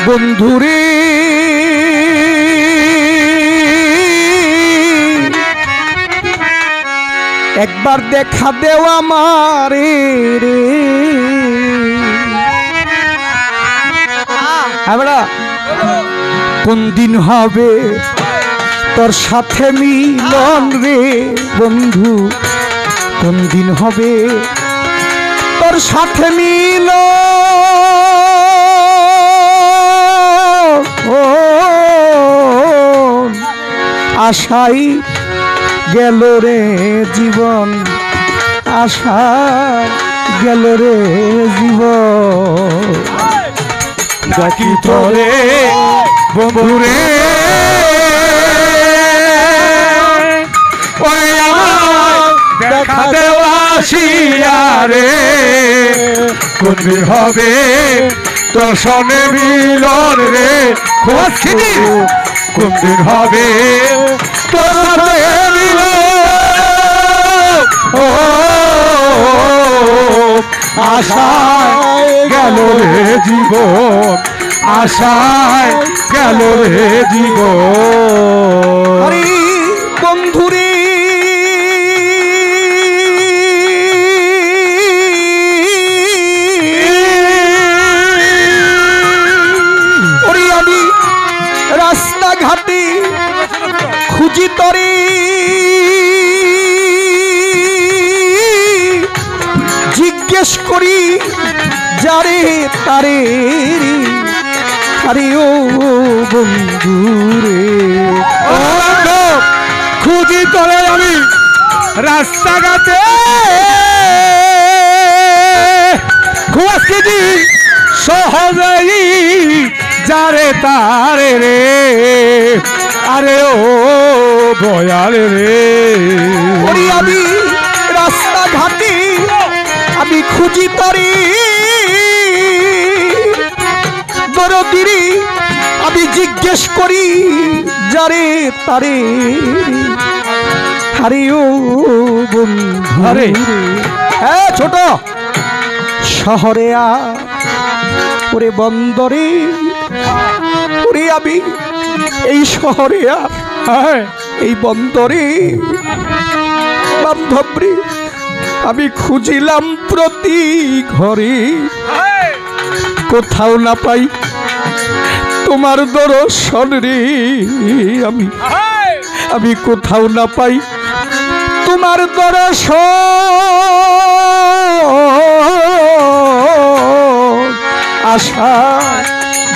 বন্ধুরে একবার দেখা দেও আমারে রে। আমরা কোন দিন হবে তোর সাথে মিলন রে বন্ধু, কোন দিন হবে তোর সাথে মিলন। আশাই গেল রে জীবন, আশা গেল রে জীবন। ডাকি তোরে বন্ধুরে দেখা দেওয়া আসিয়া রে, কোন দিন হবে তোর সনে মিলন রে। কোন দিন হবে তোর সাথে মিলন। ও আশায় গেল রে জীবন, আশায় গেল রে জীবন। আরে বন্ধুরে ওরে আমি রাস্তাঘাটে খুঁজি তরে, জিজ্ঞেস করি যারে তারে। আরে ও বন্ধুরে খুঁজি তোরে আমি রাস্তাঘাটে, খুঁজি সহজেই যারে তারে রে। আরে ও বয়াল রে ওরে আমি রাস্তাঘাটে আমি খুঁজি তরে, দরদিরে আমি জিজ্ঞেস করি যারে তারে। আরে ও বন্ধু আরে হ্যাঁ ছোট শহরে ওরে বন্দরে, ওরে আমি এই শহরে এই বন্দরে বান্ধবরে আমি খুঁজিলাম প্রতি ঘরে, কোথাও না পাই তোমার দর্শন রে। আমি কোথাও না পাই তোমার দর্শন। আশা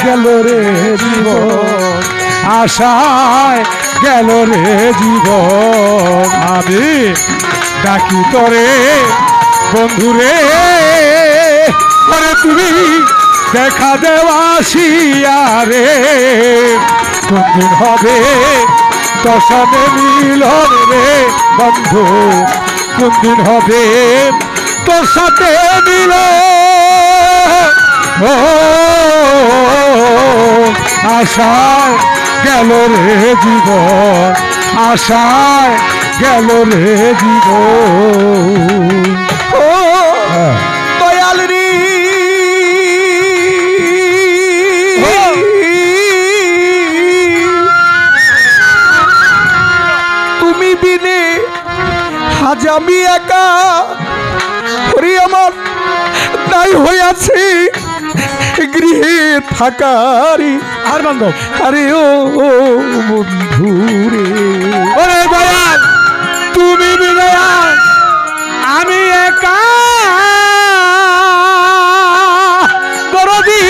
গেল রে জীবন, আশায় গেল রে জীবন। আমি ডাকি তোরে বন্ধুরে, আরে তুমি দেখা দেওয়া আসিয়া রে, কোন দিন হবে তোর সাথে মিলন রে বন্ধু, কোন দিন হবে তোর সাথে মিলন। ও আশায় গেল রে জীবন, আশায় গেল রে জীবন। ও দয়াল রে তুমি বিনে আজ আমি একা, ওরে আমার দায় হইয়াছে গৃহে থাকারি। আর বান্ধব আরে ও বন্ধু রে ওরে দয়াল তুমি বিনে আমি একা, দরদি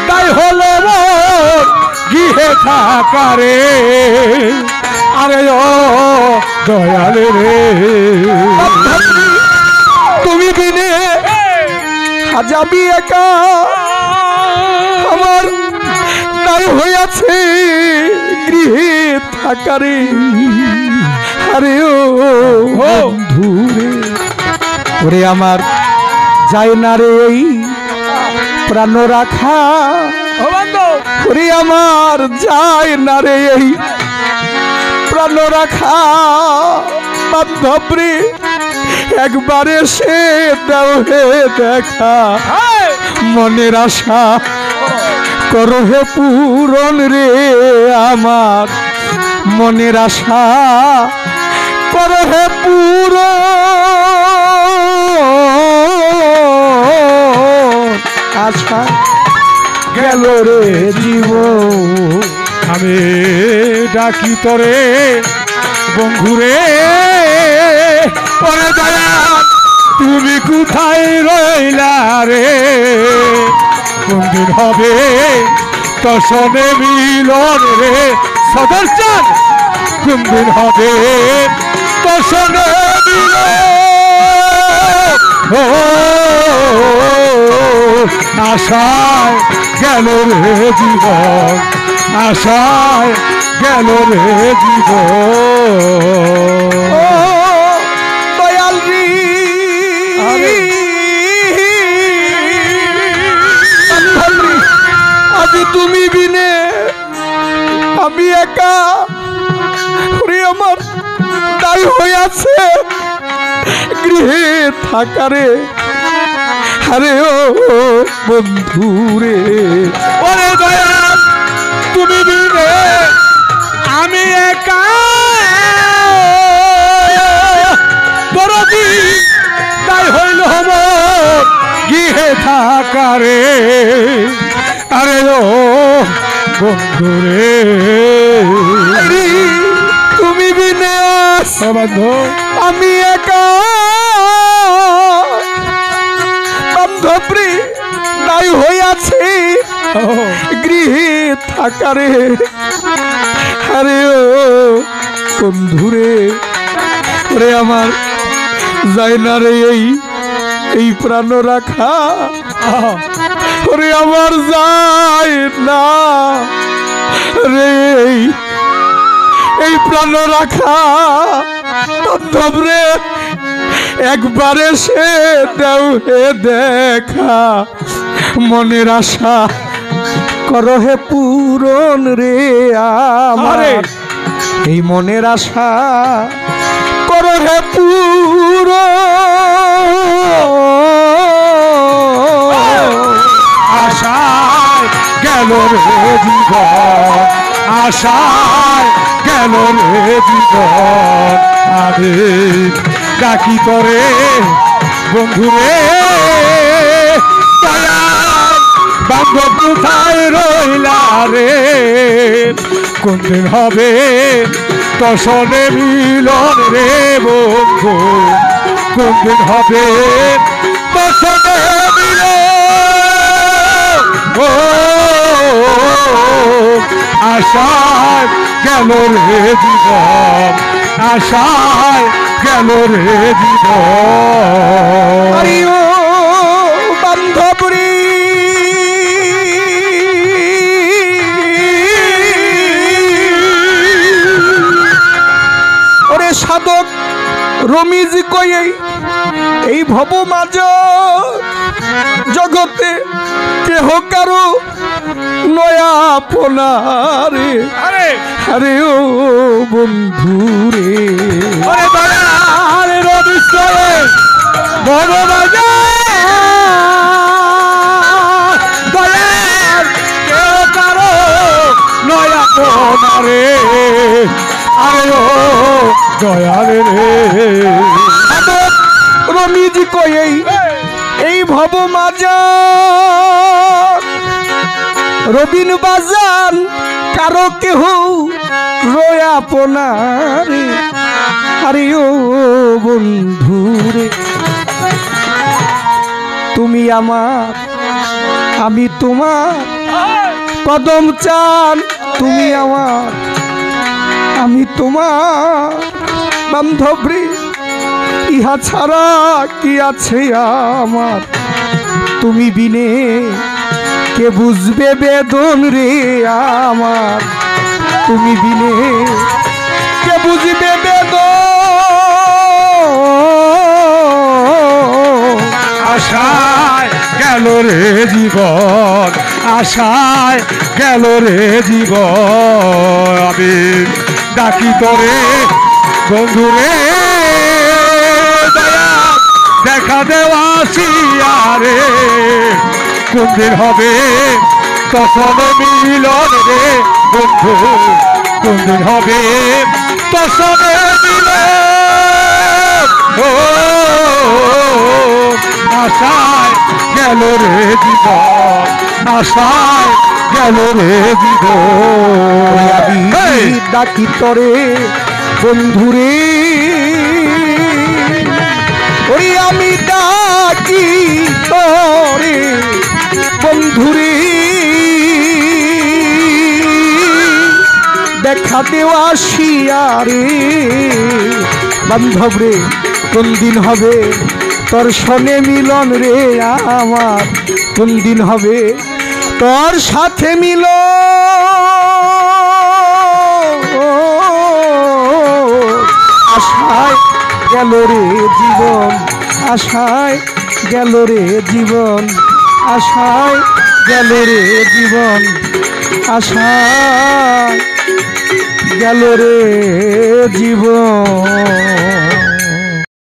দায় হলো মোর গৃহে থাকারে। আরে ও দয়াল রে তুমি বিনে আজ আমি একা, আমার দায় হইয়াছে গৃহে থাকারে। আরে ও বন্ধু রে ওরে আমার যায় না রে এই প্রাণ রাখা, ওরে আমার যায় না রে এই প্রাণ রাখা। বান্ধব রে একবার এসে দাও হে দেখা, মনের আশা করো হে পূরণ রে আমার মনের আশা, করো হে পূরণ আশা গেল রে জীবন। আমি ডাকি তরে বন্ধুরে, ওরে দয়াল তুমি কোথায় রইলা রে? কোনদিন হবে তোর সনে মিলন রে সদর চাঁদ? কোনদিন হবে তোর সনে মিলন? ও আশায় গেল রে জীবন, আশায় গেল রে জীবন। ও দয়াল রে, আজি তুমি বিনে আমি একা, ওরে আমার দায় হইয়াছে গৃহে থাকারে। আরে ও বন্ধু রে, ওরে দয়াল তুমি বিনে আমি একা, দরদি তাই হইল আমার গৃহে থাকারে। আরে ও বন্ধুরে, তুমি বিনে বন্ধু আমি একা, বান্ধবী নাই হইয়াছে গৃহে থাকারে। আরে ও বন্ধুরে, ওরে আমার যাই না রে এই প্রাণ রাখা, ওরে আমার যায় না রে এই প্রাণ রাখা। বান্ধব রে একবারে সে দেও হে দেখা, মনের আশা করো হে পূরণ রে আমার। এই মনের আশা করো হে পূরণ। আশায় গেল রে জীবন, আশায় গেল রে জীবন। আমি ডাকি করে বন্ধুরে, দয়াল বান্ধব কোথায় রইলা রে? কোনদিন হবে তোর সনে মিলন রে বন্ধু? কোনদিন হবে তোর সনে মিলন? ও আশায় গেল রে জীবন, আশায় গেল রে জীবন। আরে ও বান্ধব রে, ওরে সাধক রমিজ কই এই ভব মাঝ জগতে কেহ কারো নয়া পোনারে। আরে ও বন্ধু রে, ওরে দয়াল রবিশ্বরে ভগবান, দয়াল কেউ কারো নয়া পোনারে। আরে ও দয়াল রে, সাধক রমিজ কই এই ভব মাজা রবিন বাজান কারো কেহ রয়া আপনারে। আরে ও বন্ধু রে, তুমি আমার আমি তোমার কদম চান, তুমি আমার আমি তোমার বান্ধবী, ইহা ছাড়া কি আছে আমার? তুমি বিনে কে বুঝবে বেদন রে আমার? তুমি বিনে কে বুঝবে বেদন? আশায় গেল রে জীবন, আশায় গেল রে জীবন। আমি ডাকি তোরে বন্ধুরে, দয়াল দেখা দেওয়া আসিয়া রে। কোনদিন হবে তোর সনে মিলন রে বন্ধু কোনদিন হবে তোর সনে মিলন ও আশায় গেল রে জীবন আশায় গেল রে জীবন আমি ডাকি তরে বন্ধুরে ওরে আমি ডাকি তরে বন্ধুরে দেখা দেওয়া শিয়ারে বান্ধব রে কোন দিন হবে তোর সনে মিলন রে আমার কোন দিন হবে তোর সাথে মিল আশায় গেল রে জীবন আশায় গেল রে জীবন আশায় গেল রে জীবন আশায় গেল রে